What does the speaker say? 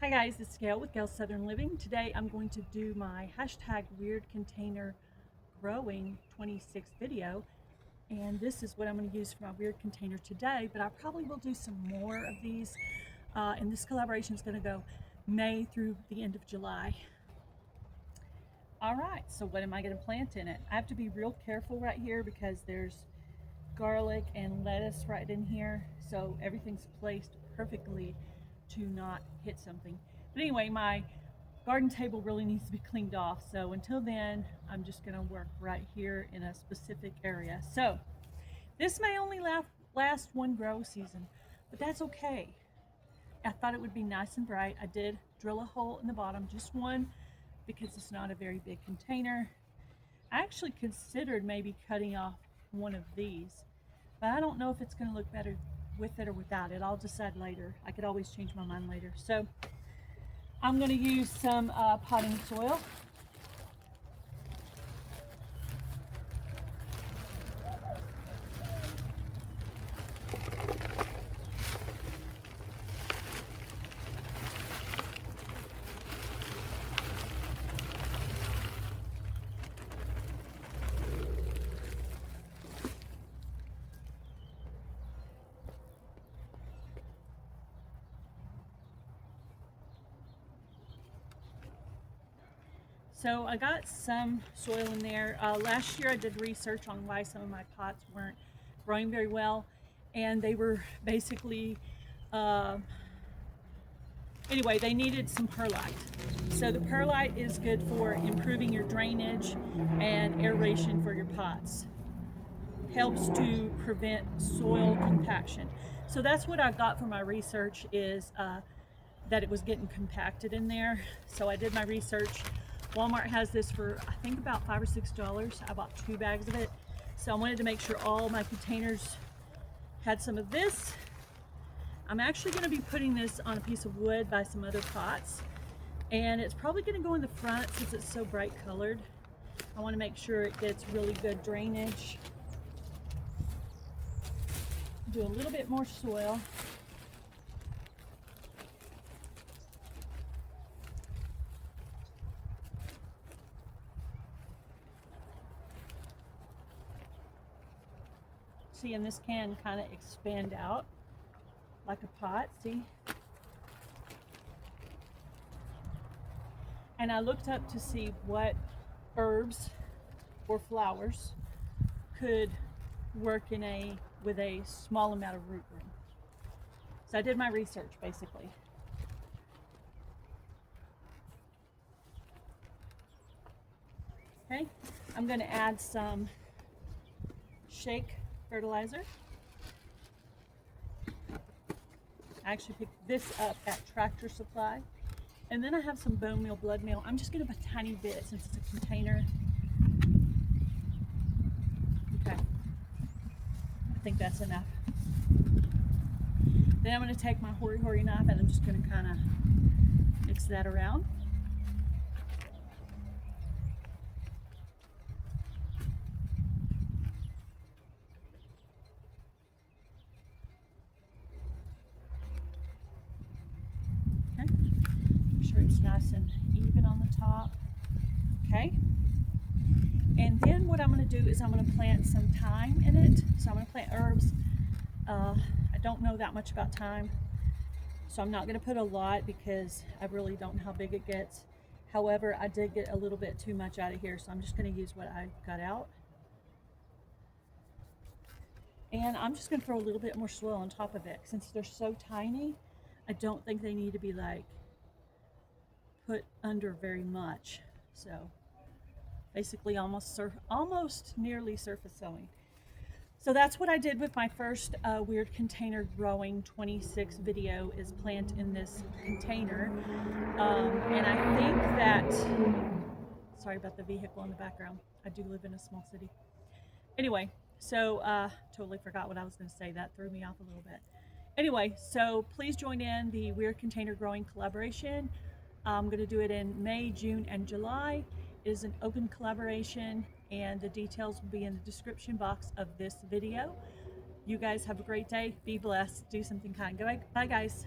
Hi guys, it's Gail with Gail's Southern Living. Today I'm going to do my hashtag weird container growing 26 video, and this is what I'm going to use for my weird container today, but I probably will do some more of these, and this collaboration is going to go May through the end of July. Alright, so what am I going to plant in it? I have to be real careful right here because there's garlic and lettuce right in here, so everything's placed perfectly to not hit something. But anyway, my garden table really needs to be cleaned off, so until then I'm just going to work right here in a specific area. So this may only last one grow season, but that's okay. I thought it would be nice and bright. I did drill a hole in the bottom, just one, because it's not a very big container. I actually considered maybe cutting off one of these, but I don't know if it's going to look better with it or without it. I'll decide later. I could always change my mind later. So I'm going to use some potting soil. So I got some soil in there. Last year I did research on why some of my pots weren't growing very well, and they were basically, anyway, they needed some perlite. So the perlite is good for improving your drainage and aeration for your pots. Helps to prevent soil compaction. So that's what I got from my research, is that it was getting compacted in there. So I did my research. Walmart has this for I think about $5 or $6. I bought 2 bags of it. So I wanted to make sure all my containers had some of this. I'm actually going to be putting this on a piece of wood by some other pots, and it's probably going to go in the front since it's so bright colored. I want to make sure it gets really good drainage. Do a little bit more soil. See, and this can kind of expand out like a pot, see? And I looked up to see what herbs or flowers could work with a small amount of root room. So I did my research basically. Okay, I'm going to add some shake fertilizer. I actually picked this up at Tractor Supply. And then I have some bone meal, blood meal. I'm just going to put a tiny bit since it's a container. Okay, I think that's enough. Then I'm going to take my hori-hori knife and I'm just going to kind of mix that around. Okay, make sure it's nice and even on the top. Okay, and then what I'm going to do is I'm going to plant some thyme in it. So I'm going to plant herbs. I don't know that much about thyme, so I'm not going to put a lot because I really don't know how big it gets. However, I did get a little bit too much out of here, so I'm just going to use what I got out. And I'm just going to throw a little bit more soil on top of it. Since they're so tiny, I don't think they need to be like put under very much. So basically almost nearly surface sowing. So that's what I did with my first weird container growing 26 video, is plant in this container. And I think that, sorry about the vehicle in the background. I do live in a small city. Anyway, so totally forgot what I was going to say. That threw me off a little bit. Anyway, so please join in the weird container growing collaboration. I'm going to do it in May, June, and July. It is an open collaboration, and the details will be in the description box of this video. You guys have a great day. Be blessed. Do something kind. Bye, guys.